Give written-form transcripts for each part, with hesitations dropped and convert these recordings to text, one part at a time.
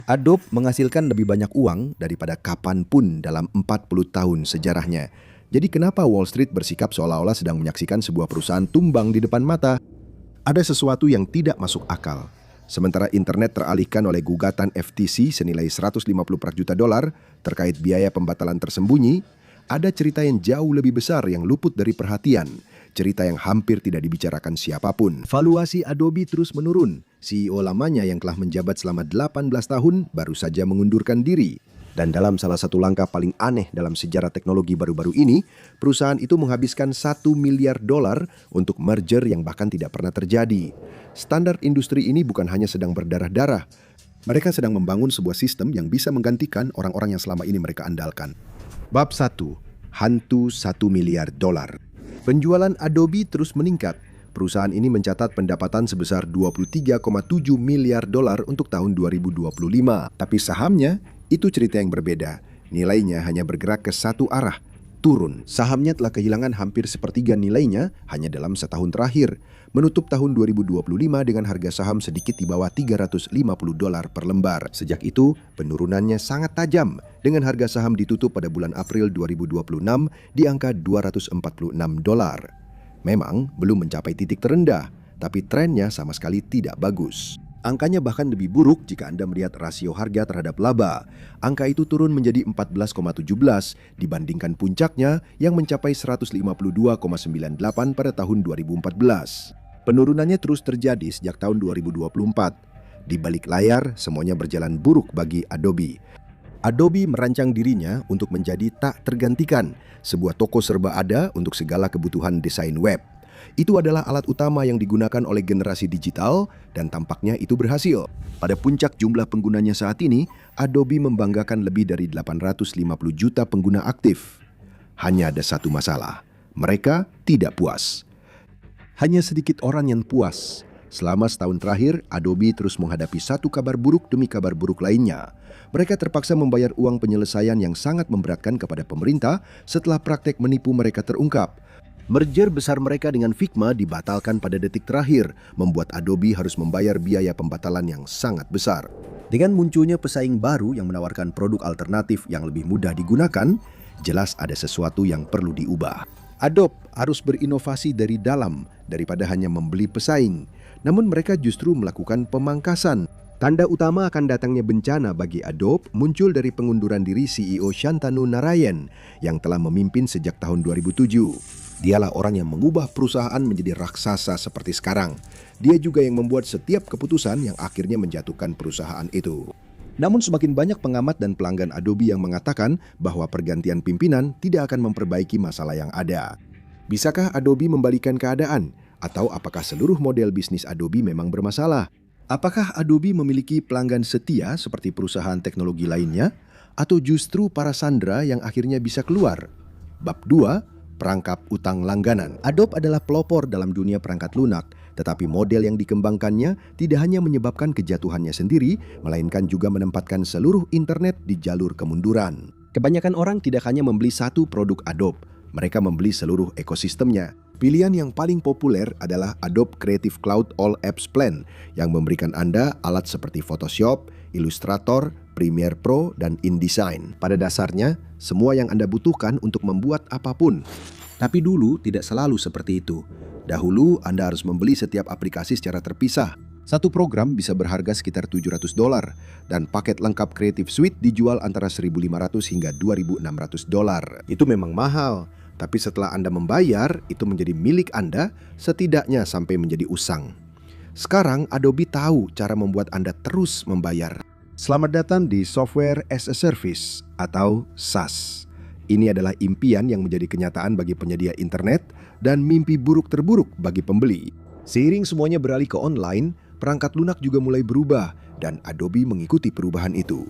Adobe menghasilkan lebih banyak uang daripada kapanpun dalam 40 tahun sejarahnya. Jadi kenapa Wall Street bersikap seolah-olah sedang menyaksikan sebuah perusahaan tumbang di depan mata? Ada sesuatu yang tidak masuk akal. Sementara internet teralihkan oleh gugatan FTC senilai 150 juta dolar terkait biaya pembatalan tersembunyi, ada cerita yang jauh lebih besar yang luput dari perhatian. Cerita yang hampir tidak dibicarakan siapapun. Valuasi Adobe terus menurun. CEO lamanya yang telah menjabat selama 18 tahun baru saja mengundurkan diri. Dan dalam salah satu langkah paling aneh dalam sejarah teknologi baru-baru ini, perusahaan itu menghabiskan $1 miliar untuk merger yang bahkan tidak pernah terjadi. Standar industri ini bukan hanya sedang berdarah-darah. Mereka sedang membangun sebuah sistem yang bisa menggantikan orang-orang yang selama ini mereka andalkan. Bab 1. Hantu $1 miliar. Penjualan Adobe terus meningkat. Perusahaan ini mencatat pendapatan sebesar $23,7 miliar untuk tahun 2025. Tapi sahamnya itu cerita yang berbeda. Nilainya hanya bergerak ke satu arah, turun. Sahamnya telah kehilangan hampir sepertiga nilainya hanya dalam setahun terakhir. Menutup tahun 2025 dengan harga saham sedikit di bawah $350 per lembar. Sejak itu, penurunannya sangat tajam dengan harga saham ditutup pada bulan April 2026 di angka $246. Memang belum mencapai titik terendah, tapi trennya sama sekali tidak bagus. Angkanya bahkan lebih buruk jika Anda melihat rasio harga terhadap laba. Angka itu turun menjadi 14,17 dibandingkan puncaknya yang mencapai 152,98 pada tahun 2014. Penurunannya terus terjadi sejak tahun 2024. Di balik layar, semuanya berjalan buruk bagi Adobe. Adobe merancang dirinya untuk menjadi tak tergantikan, sebuah toko serba ada untuk segala kebutuhan desain web. Itu adalah alat utama yang digunakan oleh generasi digital dan tampaknya itu berhasil. Pada puncak jumlah penggunanya saat ini, Adobe membanggakan lebih dari 850 juta pengguna aktif. Hanya ada satu masalah, mereka tidak puas. Hanya sedikit orang yang puas. Selama setahun terakhir, Adobe terus menghadapi satu kabar buruk demi kabar buruk lainnya. Mereka terpaksa membayar uang penyelesaian yang sangat memberatkan kepada pemerintah setelah praktek menipu mereka terungkap. Merger besar mereka dengan Figma dibatalkan pada detik terakhir, membuat Adobe harus membayar biaya pembatalan yang sangat besar. Dengan munculnya pesaing baru yang menawarkan produk alternatif yang lebih mudah digunakan, jelas ada sesuatu yang perlu diubah. Adobe harus berinovasi dari dalam daripada hanya membeli pesaing. Namun mereka justru melakukan pemangkasan. Tanda utama akan datangnya bencana bagi Adobe muncul dari pengunduran diri CEO Shantanu Narayen yang telah memimpin sejak tahun 2007. Dialah orang yang mengubah perusahaan menjadi raksasa seperti sekarang. Dia juga yang membuat setiap keputusan yang akhirnya menjatuhkan perusahaan itu. Namun semakin banyak pengamat dan pelanggan Adobe yang mengatakan bahwa pergantian pimpinan tidak akan memperbaiki masalah yang ada. Bisakah Adobe membalikan keadaan? Atau apakah seluruh model bisnis Adobe memang bermasalah? Apakah Adobe memiliki pelanggan setia seperti perusahaan teknologi lainnya? Atau justru para sandera yang akhirnya bisa keluar? Bab 2. Perangkap utang langganan. Adobe adalah pelopor dalam dunia perangkat lunak, tetapi model yang dikembangkannya tidak hanya menyebabkan kejatuhannya sendiri, melainkan juga menempatkan seluruh internet di jalur kemunduran. Kebanyakan orang tidak hanya membeli satu produk Adobe, mereka membeli seluruh ekosistemnya. Pilihan yang paling populer adalah Adobe Creative Cloud All Apps Plan yang memberikan Anda alat seperti Photoshop, Illustrator, Premiere Pro, dan InDesign. Pada dasarnya, semua yang Anda butuhkan untuk membuat apapun. Tapi dulu tidak selalu seperti itu. Dahulu Anda harus membeli setiap aplikasi secara terpisah. Satu program bisa berharga sekitar $700 dan paket lengkap Creative Suite dijual antara $1.500 hingga $2.600. Itu memang mahal, tapi setelah Anda membayar, itu menjadi milik Anda setidaknya sampai menjadi usang. Sekarang Adobe tahu cara membuat Anda terus membayar. Selamat datang di Software as a Service atau SaaS. Ini adalah impian yang menjadi kenyataan bagi penyedia internet dan mimpi buruk terburuk bagi pembeli. Seiring semuanya beralih ke online, perangkat lunak juga mulai berubah dan Adobe mengikuti perubahan itu.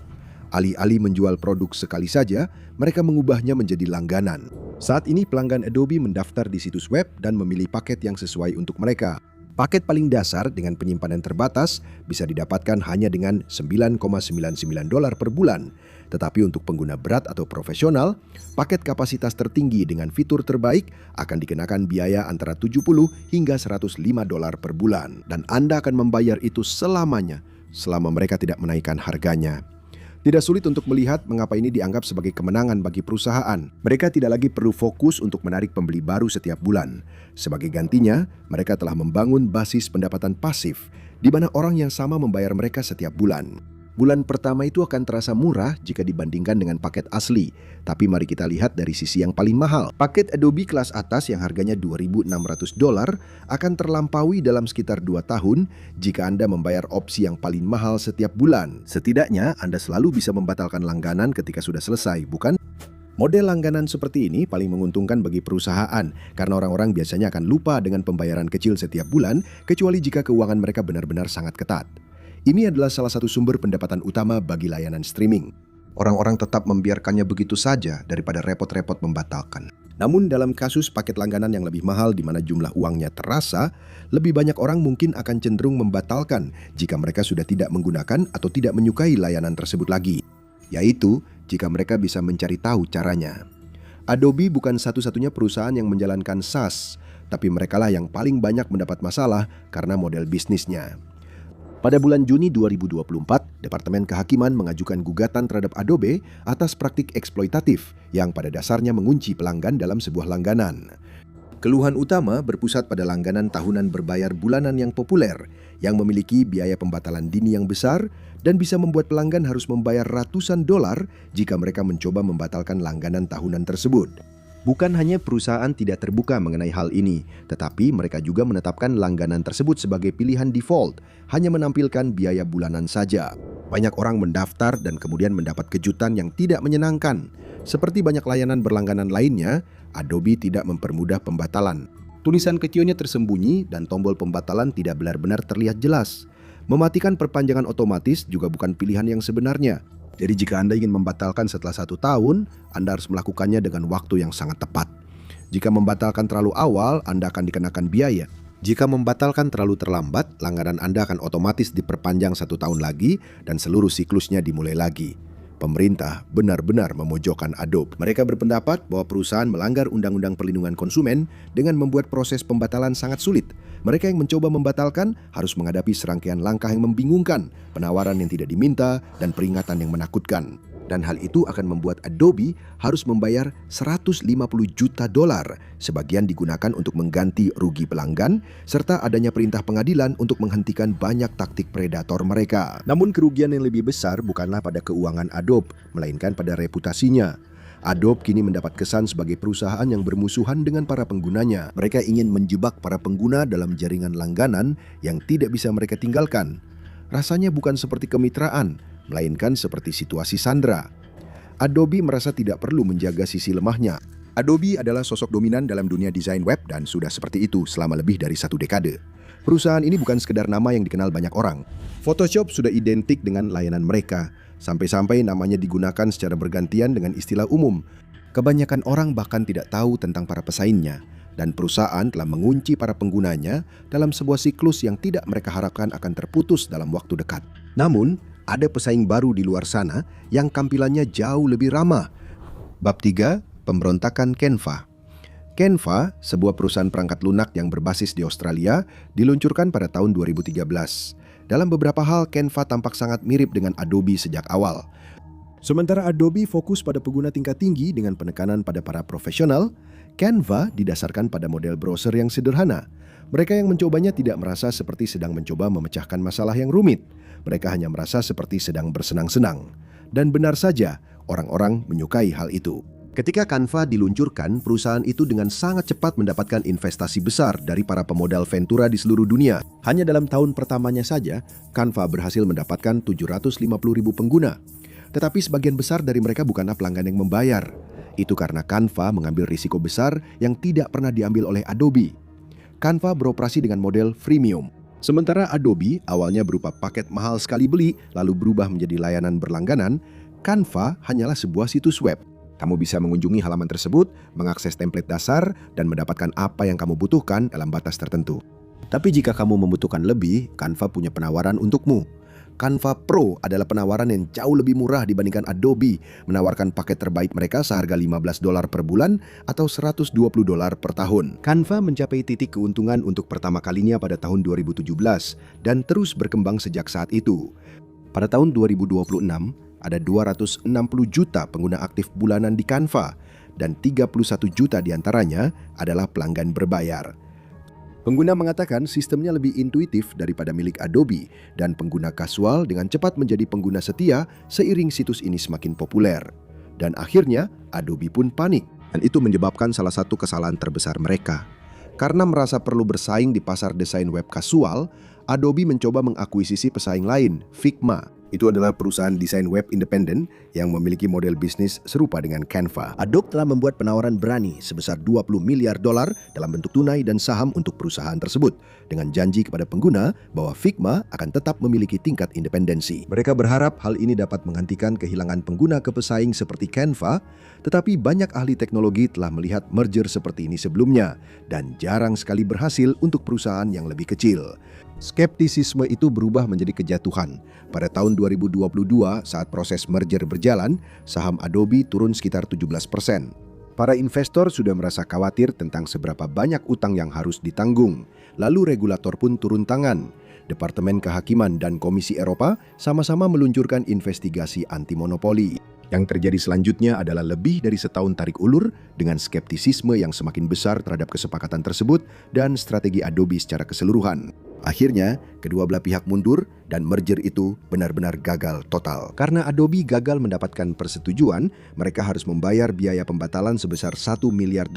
Alih-alih menjual produk sekali saja, mereka mengubahnya menjadi langganan. Saat ini pelanggan Adobe mendaftar di situs web dan memilih paket yang sesuai untuk mereka. Paket paling dasar dengan penyimpanan terbatas bisa didapatkan hanya dengan $9,99 per bulan. Tetapi untuk pengguna berat atau profesional, paket kapasitas tertinggi dengan fitur terbaik akan dikenakan biaya antara $70 hingga $105 per bulan. Dan Anda akan membayar itu selamanya, selama mereka tidak menaikkan harganya. Tidak sulit untuk melihat mengapa ini dianggap sebagai kemenangan bagi perusahaan. Mereka tidak lagi perlu fokus untuk menarik pembeli baru setiap bulan. Sebagai gantinya, mereka telah membangun basis pendapatan pasif, di mana orang yang sama membayar mereka setiap bulan. Bulan pertama itu akan terasa murah jika dibandingkan dengan paket asli. Tapi mari kita lihat dari sisi yang paling mahal. Paket Adobe kelas atas yang harganya $2.600 akan terlampaui dalam sekitar 2 tahun jika Anda membayar opsi yang paling mahal setiap bulan. Setidaknya Anda selalu bisa membatalkan langganan ketika sudah selesai, bukan? Model langganan seperti ini paling menguntungkan bagi perusahaan karena orang-orang biasanya akan lupa dengan pembayaran kecil setiap bulan kecuali jika keuangan mereka benar-benar sangat ketat. Ini adalah salah satu sumber pendapatan utama bagi layanan streaming. Orang-orang tetap membiarkannya begitu saja daripada repot-repot membatalkan. Namun dalam kasus paket langganan yang lebih mahal di mana jumlah uangnya terasa, lebih banyak orang mungkin akan cenderung membatalkan jika mereka sudah tidak menggunakan atau tidak menyukai layanan tersebut lagi. Yaitu jika mereka bisa mencari tahu caranya. Adobe bukan satu-satunya perusahaan yang menjalankan SaaS, tapi merekalah yang paling banyak mendapat masalah karena model bisnisnya. Pada bulan Juni 2024, Departemen Kehakiman mengajukan gugatan terhadap Adobe atas praktik eksploitatif yang pada dasarnya mengunci pelanggan dalam sebuah langganan. Keluhan utama berpusat pada langganan tahunan berbayar bulanan yang populer, yang memiliki biaya pembatalan dini yang besar dan bisa membuat pelanggan harus membayar ratusan dolar jika mereka mencoba membatalkan langganan tahunan tersebut. Bukan hanya perusahaan tidak terbuka mengenai hal ini, tetapi mereka juga menetapkan langganan tersebut sebagai pilihan default, hanya menampilkan biaya bulanan saja. Banyak orang mendaftar dan kemudian mendapat kejutan yang tidak menyenangkan. Seperti banyak layanan berlangganan lainnya, Adobe tidak mempermudah pembatalan. Tulisan kecilnya tersembunyi dan tombol pembatalan tidak benar-benar terlihat jelas. Mematikan perpanjangan otomatis juga bukan pilihan yang sebenarnya. Jadi jika Anda ingin membatalkan setelah 1 tahun, Anda harus melakukannya dengan waktu yang sangat tepat. Jika membatalkan terlalu awal, Anda akan dikenakan biaya. Jika membatalkan terlalu terlambat, langganan Anda akan otomatis diperpanjang 1 tahun lagi dan seluruh siklusnya dimulai lagi. Pemerintah benar-benar memojokkan Adobe. Mereka berpendapat bahwa perusahaan melanggar Undang-Undang Perlindungan Konsumen dengan membuat proses pembatalan sangat sulit. Mereka yang mencoba membatalkan harus menghadapi serangkaian langkah yang membingungkan, penawaran yang tidak diminta, dan peringatan yang menakutkan. Dan hal itu akan membuat Adobe harus membayar $150 juta, sebagian digunakan untuk mengganti rugi pelanggan, serta adanya perintah pengadilan untuk menghentikan banyak taktik predator mereka. Namun kerugian yang lebih besar bukanlah pada keuangan Adobe, melainkan pada reputasinya. Adobe kini mendapat kesan sebagai perusahaan yang bermusuhan dengan para penggunanya. Mereka ingin menjebak para pengguna dalam jaringan langganan yang tidak bisa mereka tinggalkan. Rasanya bukan seperti kemitraan, melainkan seperti situasi sandera. Adobe merasa tidak perlu menjaga sisi lemahnya. Adobe adalah sosok dominan dalam dunia desain web dan sudah seperti itu selama lebih dari 1 dekade. Perusahaan ini bukan sekedar nama yang dikenal banyak orang. Photoshop sudah identik dengan layanan mereka, sampai-sampai namanya digunakan secara bergantian dengan istilah umum. Kebanyakan orang bahkan tidak tahu tentang para pesaingnya, dan perusahaan telah mengunci para penggunanya dalam sebuah siklus yang tidak mereka harapkan akan terputus dalam waktu dekat. Namun, ada pesaing baru di luar sana yang tampilannya jauh lebih ramah. Bab 3, pemberontakan Canva. Canva, sebuah perusahaan perangkat lunak yang berbasis di Australia, diluncurkan pada tahun 2013. Dalam beberapa hal, Canva tampak sangat mirip dengan Adobe sejak awal. Sementara Adobe fokus pada pengguna tingkat tinggi dengan penekanan pada para profesional, Canva didasarkan pada model browser yang sederhana. Mereka yang mencobanya tidak merasa seperti sedang mencoba memecahkan masalah yang rumit. Mereka hanya merasa seperti sedang bersenang-senang. Dan benar saja, orang-orang menyukai hal itu. Ketika Canva diluncurkan, perusahaan itu dengan sangat cepat mendapatkan investasi besar dari para pemodal Ventura di seluruh dunia. Hanya dalam tahun pertamanya saja, Canva berhasil mendapatkan 750.000 pengguna. Tetapi sebagian besar dari mereka bukanlah pelanggan yang membayar. Itu karena Canva mengambil risiko besar yang tidak pernah diambil oleh Adobe. Canva beroperasi dengan model freemium. Sementara Adobe awalnya berupa paket mahal sekali beli, lalu berubah menjadi layanan berlangganan, Canva hanyalah sebuah situs web. Kamu bisa mengunjungi halaman tersebut, mengakses template dasar, dan mendapatkan apa yang kamu butuhkan dalam batas tertentu. Tapi jika kamu membutuhkan lebih, Canva punya penawaran untukmu. Canva Pro adalah penawaran yang jauh lebih murah dibandingkan Adobe menawarkan paket terbaik mereka seharga $15 per bulan atau $120 per tahun. Canva mencapai titik keuntungan untuk pertama kalinya pada tahun 2017 dan terus berkembang sejak saat itu. Pada tahun 2026, ada 260 juta pengguna aktif bulanan di Canva dan 31 juta diantaranya adalah pelanggan berbayar. Pengguna mengatakan sistemnya lebih intuitif daripada milik Adobe dan pengguna kasual dengan cepat menjadi pengguna setia seiring situs ini semakin populer. Dan akhirnya Adobe pun panik dan itu menyebabkan salah satu kesalahan terbesar mereka. Karena merasa perlu bersaing di pasar desain web kasual, Adobe mencoba mengakuisisi pesaing lain, Figma. Itu adalah perusahaan desain web independen yang memiliki model bisnis serupa dengan Canva. Adobe telah membuat penawaran berani sebesar $20 miliar dalam bentuk tunai dan saham untuk perusahaan tersebut, dengan janji kepada pengguna bahwa Figma akan tetap memiliki tingkat independensi. Mereka berharap hal ini dapat menggantikan kehilangan pengguna ke pesaing seperti Canva, tetapi banyak ahli teknologi telah melihat merger seperti ini sebelumnya dan jarang sekali berhasil untuk perusahaan yang lebih kecil. Skeptisisme itu berubah menjadi kejatuhan. Pada tahun 2022, saat proses merger berjalan, saham Adobe turun sekitar 17%. Para investor sudah merasa khawatir tentang seberapa banyak utang yang harus ditanggung. Lalu regulator pun turun tangan. Departemen Kehakiman dan Komisi Eropa sama-sama meluncurkan investigasi anti-monopoli. Yang terjadi selanjutnya adalah lebih dari setahun tarik ulur dengan skeptisisme yang semakin besar terhadap kesepakatan tersebut dan strategi Adobe secara keseluruhan. Akhirnya, kedua belah pihak mundur dan merger itu benar-benar gagal total. Karena Adobe gagal mendapatkan persetujuan, mereka harus membayar biaya pembatalan sebesar $1 miliar,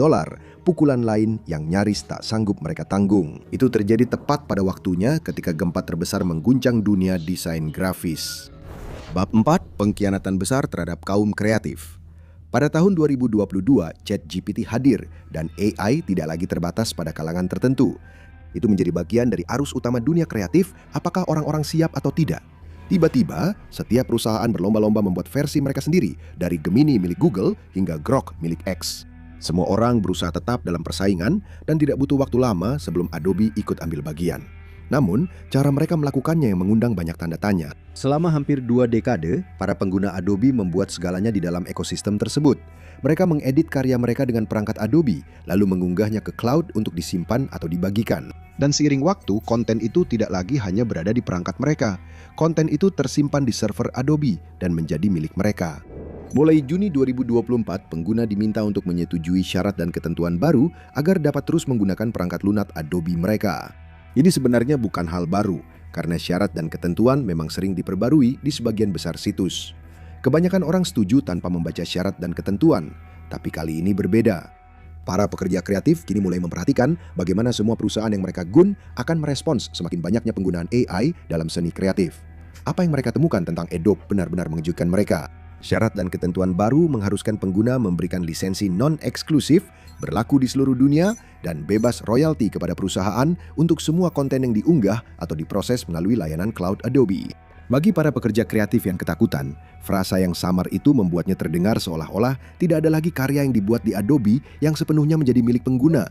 pukulan lain yang nyaris tak sanggup mereka tanggung. Itu terjadi tepat pada waktunya ketika gempa terbesar mengguncang dunia desain grafis. Bab 4. Pengkhianatan besar terhadap kaum kreatif. Pada tahun 2022, ChatGPT hadir dan AI tidak lagi terbatas pada kalangan tertentu. Itu menjadi bagian dari arus utama dunia kreatif, apakah orang-orang siap atau tidak. Tiba-tiba, setiap perusahaan berlomba-lomba membuat versi mereka sendiri, dari Gemini milik Google hingga Grok milik X. Semua orang berusaha tetap dalam persaingan dan tidak butuh waktu lama sebelum Adobe ikut ambil bagian. Namun, cara mereka melakukannya yang mengundang banyak tanda tanya. Selama hampir 2 dekade, para pengguna Adobe membuat segalanya di dalam ekosistem tersebut. Mereka mengedit karya mereka dengan perangkat Adobe, lalu mengunggahnya ke cloud untuk disimpan atau dibagikan. Dan seiring waktu, konten itu tidak lagi hanya berada di perangkat mereka. Konten itu tersimpan di server Adobe dan menjadi milik mereka. Mulai Juni 2024, pengguna diminta untuk menyetujui syarat dan ketentuan baru agar dapat terus menggunakan perangkat lunak Adobe mereka. Ini sebenarnya bukan hal baru, karena syarat dan ketentuan memang sering diperbarui di sebagian besar situs. Kebanyakan orang setuju tanpa membaca syarat dan ketentuan, tapi kali ini berbeda. Para pekerja kreatif kini mulai memperhatikan bagaimana semua perusahaan yang mereka gun akan merespons semakin banyaknya penggunaan AI dalam seni kreatif. Apa yang mereka temukan tentang Adobe benar-benar mengejutkan mereka. Syarat dan ketentuan baru mengharuskan pengguna memberikan lisensi non-eksklusif, berlaku di seluruh dunia, dan bebas royalti kepada perusahaan untuk semua konten yang diunggah atau diproses melalui layanan cloud Adobe. Bagi para pekerja kreatif yang ketakutan, frasa yang samar itu membuatnya terdengar seolah-olah tidak ada lagi karya yang dibuat di Adobe yang sepenuhnya menjadi milik pengguna.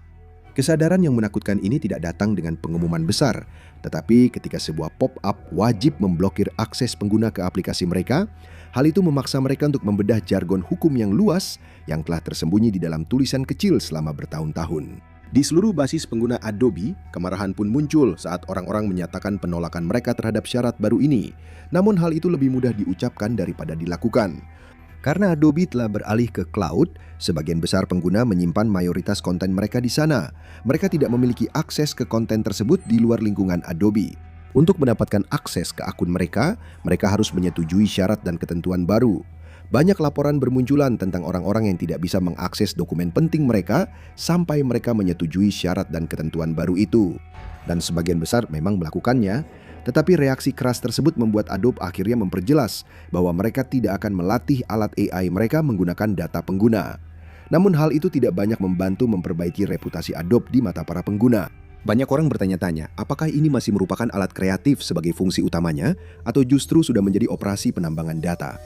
Kesadaran yang menakutkan ini tidak datang dengan pengumuman besar, tetapi ketika sebuah pop-up wajib memblokir akses pengguna ke aplikasi mereka, hal itu memaksa mereka untuk membedah jargon hukum yang luas yang telah tersembunyi di dalam tulisan kecil selama bertahun-tahun. Di seluruh basis pengguna Adobe, kemarahan pun muncul saat orang-orang menyatakan penolakan mereka terhadap syarat baru ini. Namun hal itu lebih mudah diucapkan daripada dilakukan. Karena Adobe telah beralih ke cloud, sebagian besar pengguna menyimpan mayoritas konten mereka di sana. Mereka tidak memiliki akses ke konten tersebut di luar lingkungan Adobe. Untuk mendapatkan akses ke akun mereka, mereka harus menyetujui syarat dan ketentuan baru. Banyak laporan bermunculan tentang orang-orang yang tidak bisa mengakses dokumen penting mereka sampai mereka menyetujui syarat dan ketentuan baru itu. Dan sebagian besar memang melakukannya, tetapi reaksi keras tersebut membuat Adobe akhirnya memperjelas bahwa mereka tidak akan melatih alat AI mereka menggunakan data pengguna. Namun hal itu tidak banyak membantu memperbaiki reputasi Adobe di mata para pengguna. Banyak orang bertanya-tanya, apakah ini masih merupakan alat kreatif sebagai fungsi utamanya atau justru sudah menjadi operasi penambangan data?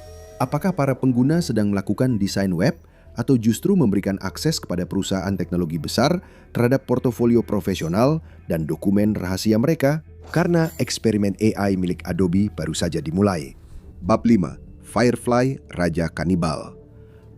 Apakah para pengguna sedang melakukan desain web atau justru memberikan akses kepada perusahaan teknologi besar terhadap portofolio profesional dan dokumen rahasia mereka karena eksperimen AI milik Adobe baru saja dimulai. Bab 5. Firefly, Raja Kanibal.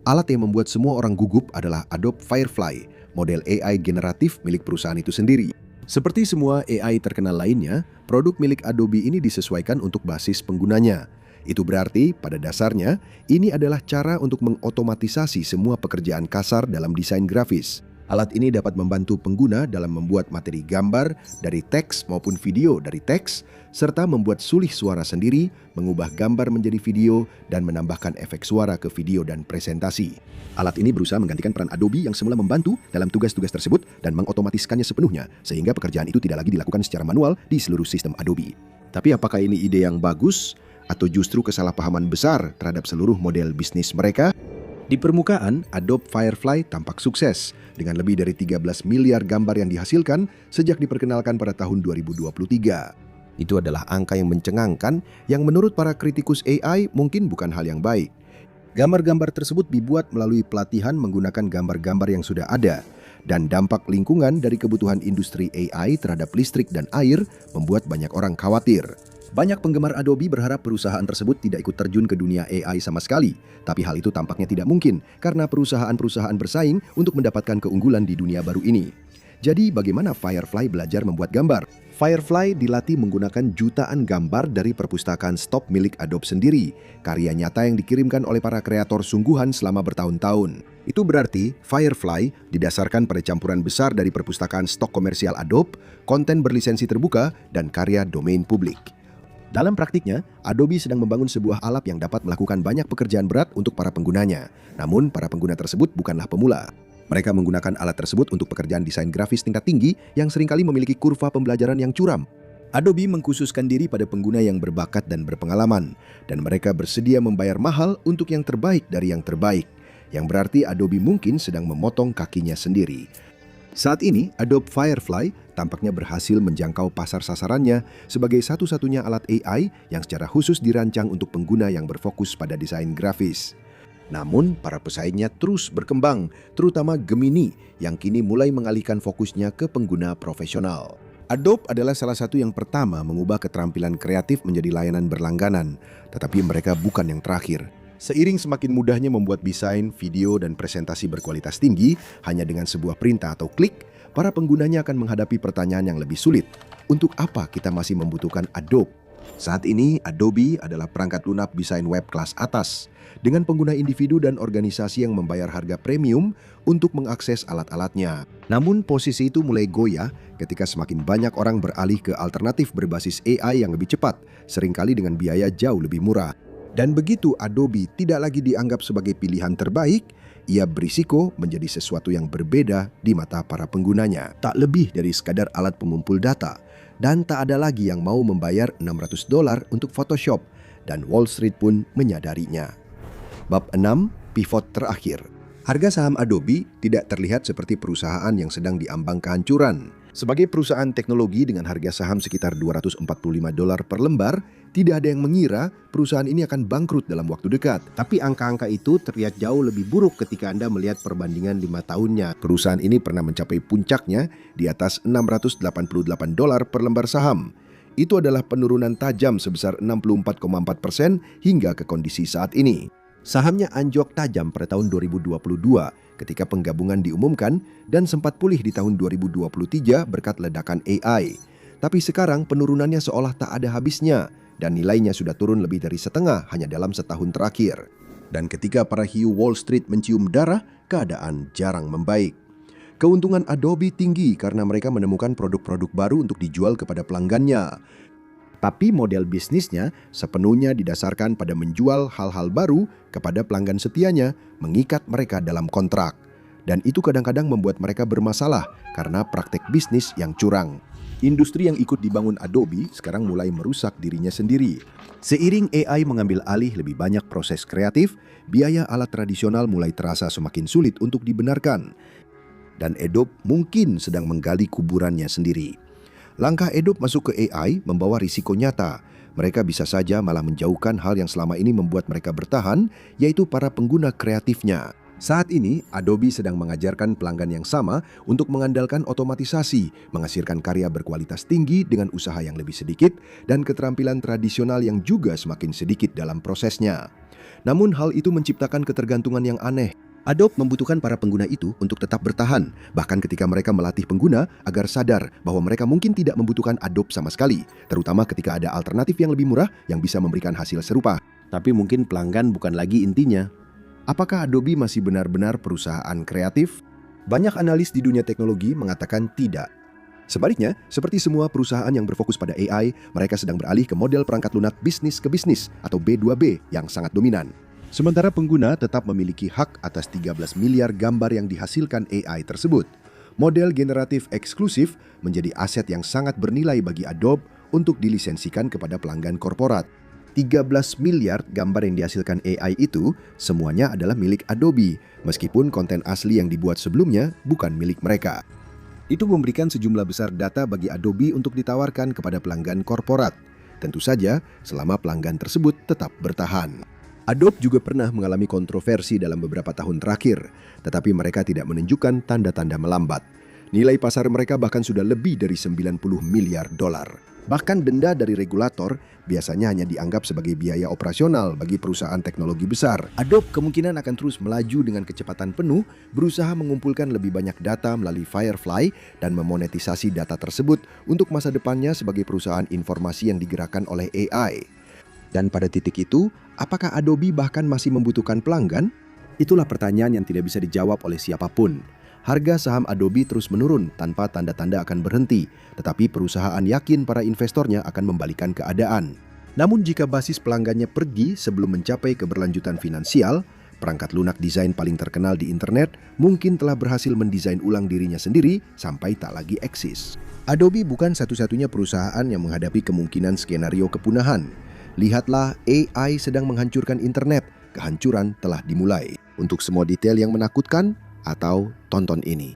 Alat yang membuat semua orang gugup adalah Adobe Firefly, model AI generatif milik perusahaan itu sendiri. Seperti semua AI terkenal lainnya, produk milik Adobe ini disesuaikan untuk basis penggunanya. Itu berarti, pada dasarnya, ini adalah cara untuk mengotomatisasi semua pekerjaan kasar dalam desain grafis. Alat ini dapat membantu pengguna dalam membuat materi gambar dari teks maupun video dari teks, serta membuat sulih suara sendiri, mengubah gambar menjadi video, dan menambahkan efek suara ke video dan presentasi. Alat ini berusaha menggantikan peran Adobe yang semula membantu dalam tugas-tugas tersebut dan mengotomatiskannya sepenuhnya, sehingga pekerjaan itu tidak lagi dilakukan secara manual di seluruh sistem Adobe. Tapi apakah ini ide yang bagus? Atau justru kesalahpahaman besar terhadap seluruh model bisnis mereka? Di permukaan, Adobe Firefly tampak sukses dengan lebih dari 13 miliar gambar yang dihasilkan sejak diperkenalkan pada tahun 2023. Itu adalah angka yang mencengangkan yang menurut para kritikus AI mungkin bukan hal yang baik. Gambar-gambar tersebut dibuat melalui pelatihan menggunakan gambar-gambar yang sudah ada, dan dampak lingkungan dari kebutuhan industri AI terhadap listrik dan air membuat banyak orang khawatir. Banyak penggemar Adobe berharap perusahaan tersebut tidak ikut terjun ke dunia AI sama sekali. Tapi hal itu tampaknya tidak mungkin karena perusahaan-perusahaan bersaing untuk mendapatkan keunggulan di dunia baru ini. Jadi bagaimana Firefly belajar membuat gambar? Firefly dilatih menggunakan jutaan gambar dari perpustakaan stok milik Adobe sendiri, karya nyata yang dikirimkan oleh para kreator sungguhan selama bertahun-tahun. Itu berarti Firefly didasarkan pada campuran besar dari perpustakaan stok komersial Adobe, konten berlisensi terbuka, dan karya domain publik. Dalam praktiknya, Adobe sedang membangun sebuah alat yang dapat melakukan banyak pekerjaan berat untuk para penggunanya. Namun, para pengguna tersebut bukanlah pemula. Mereka menggunakan alat tersebut untuk pekerjaan desain grafis tingkat tinggi yang seringkali memiliki kurva pembelajaran yang curam. Adobe mengkhususkan diri pada pengguna yang berbakat dan berpengalaman, dan mereka bersedia membayar mahal untuk yang terbaik dari yang terbaik, yang berarti Adobe mungkin sedang memotong kakinya sendiri. Saat ini, Adobe Firefly tampaknya berhasil menjangkau pasar sasarannya sebagai satu-satunya alat AI yang secara khusus dirancang untuk pengguna yang berfokus pada desain grafis. Namun, para pesaingnya terus berkembang, terutama Gemini yang kini mulai mengalihkan fokusnya ke pengguna profesional. Adobe adalah salah satu yang pertama mengubah keterampilan kreatif menjadi layanan berlangganan, tetapi mereka bukan yang terakhir. Seiring semakin mudahnya membuat desain, video, dan presentasi berkualitas tinggi hanya dengan sebuah perintah atau klik, para penggunanya akan menghadapi pertanyaan yang lebih sulit. Untuk apa kita masih membutuhkan Adobe? Saat ini, Adobe adalah perangkat lunak desain web kelas atas, dengan pengguna individu dan organisasi yang membayar harga premium untuk mengakses alat-alatnya. Namun, posisi itu mulai goyah ketika semakin banyak orang beralih ke alternatif berbasis AI yang lebih cepat, seringkali dengan biaya jauh lebih murah. Dan begitu Adobe tidak lagi dianggap sebagai pilihan terbaik, ia berisiko menjadi sesuatu yang berbeda di mata para penggunanya. Tak lebih dari sekadar alat pengumpul data, dan tak ada lagi yang mau membayar $600 untuk Photoshop, dan Wall Street pun menyadarinya. Bab 6. Pivot terakhir. Harga saham Adobe tidak terlihat seperti perusahaan yang sedang diambang kehancuran. Sebagai perusahaan teknologi dengan harga saham sekitar $245 per lembar, tidak ada yang mengira perusahaan ini akan bangkrut dalam waktu dekat. Tapi angka-angka itu terlihat jauh lebih buruk ketika Anda melihat perbandingan 5 tahunnya. Perusahaan ini pernah mencapai puncaknya di atas $688 per lembar saham. Itu adalah penurunan tajam sebesar 64,4% hingga ke kondisi saat ini. Sahamnya anjlok tajam pada tahun 2022 ketika penggabungan diumumkan dan sempat pulih di tahun 2023 berkat ledakan AI. Tapi sekarang penurunannya seolah tak ada habisnya dan nilainya sudah turun lebih dari setengah hanya dalam setahun terakhir. Dan ketika para hiu Wall Street mencium darah, keadaan jarang membaik. Keuntungan Adobe tinggi karena mereka menemukan produk-produk baru untuk dijual kepada pelanggannya. Tapi model bisnisnya sepenuhnya didasarkan pada menjual hal-hal baru kepada pelanggan setianya, mengikat mereka dalam kontrak. Dan itu kadang-kadang membuat mereka bermasalah karena praktek bisnis yang curang. Industri yang ikut dibangun Adobe sekarang mulai merusak dirinya sendiri. Seiring AI mengambil alih lebih banyak proses kreatif, biaya alat tradisional mulai terasa semakin sulit untuk dibenarkan. Dan Adobe mungkin sedang menggali kuburannya sendiri. Langkah Adobe masuk ke AI membawa risiko nyata. Mereka bisa saja malah menjauhkan hal yang selama ini membuat mereka bertahan, yaitu para pengguna kreatifnya. Saat ini, Adobe sedang mengajarkan pelanggan yang sama untuk mengandalkan otomatisasi, menghasilkan karya berkualitas tinggi dengan usaha yang lebih sedikit, dan keterampilan tradisional yang juga semakin sedikit dalam prosesnya. Namun hal itu menciptakan ketergantungan yang aneh. Adobe membutuhkan para pengguna itu untuk tetap bertahan, bahkan ketika mereka melatih pengguna agar sadar bahwa mereka mungkin tidak membutuhkan Adobe sama sekali, terutama ketika ada alternatif yang lebih murah yang bisa memberikan hasil serupa. Tapi mungkin pelanggan bukan lagi intinya. Apakah Adobe masih benar-benar perusahaan kreatif? Banyak analis di dunia teknologi mengatakan tidak. Sebaliknya, seperti semua perusahaan yang berfokus pada AI, mereka sedang beralih ke model perangkat lunak bisnis ke bisnis atau B2B yang sangat dominan. Sementara pengguna tetap memiliki hak atas 13 miliar gambar yang dihasilkan AI tersebut. Model generatif eksklusif menjadi aset yang sangat bernilai bagi Adobe untuk dilisensikan kepada pelanggan korporat. 13 miliar gambar yang dihasilkan AI itu semuanya adalah milik Adobe, meskipun konten asli yang dibuat sebelumnya bukan milik mereka. Itu memberikan sejumlah besar data bagi Adobe untuk ditawarkan kepada pelanggan korporat. Tentu saja, selama pelanggan tersebut tetap bertahan. Adobe juga pernah mengalami kontroversi dalam beberapa tahun terakhir, tetapi mereka tidak menunjukkan tanda-tanda melambat. Nilai pasar mereka bahkan sudah lebih dari 90 miliar dolar. Bahkan denda dari regulator biasanya hanya dianggap sebagai biaya operasional bagi perusahaan teknologi besar. Adobe kemungkinan akan terus melaju dengan kecepatan penuh, berusaha mengumpulkan lebih banyak data melalui Firefly dan memonetisasi data tersebut untuk masa depannya sebagai perusahaan informasi yang digerakkan oleh AI. Dan pada titik itu, apakah Adobe bahkan masih membutuhkan pelanggan? Itulah pertanyaan yang tidak bisa dijawab oleh siapapun. Harga saham Adobe terus menurun tanpa tanda-tanda akan berhenti, tetapi perusahaan yakin para investornya akan membalikan keadaan. Namun jika basis pelanggannya pergi sebelum mencapai keberlanjutan finansial, perangkat lunak desain paling terkenal di internet mungkin telah berhasil mendesain ulang dirinya sendiri sampai tak lagi eksis. Adobe bukan satu-satunya perusahaan yang menghadapi kemungkinan skenario kepunahan. Lihatlah, AI sedang menghancurkan internet, kehancuran telah dimulai. Untuk semua detail yang menakutkan, atau tonton ini.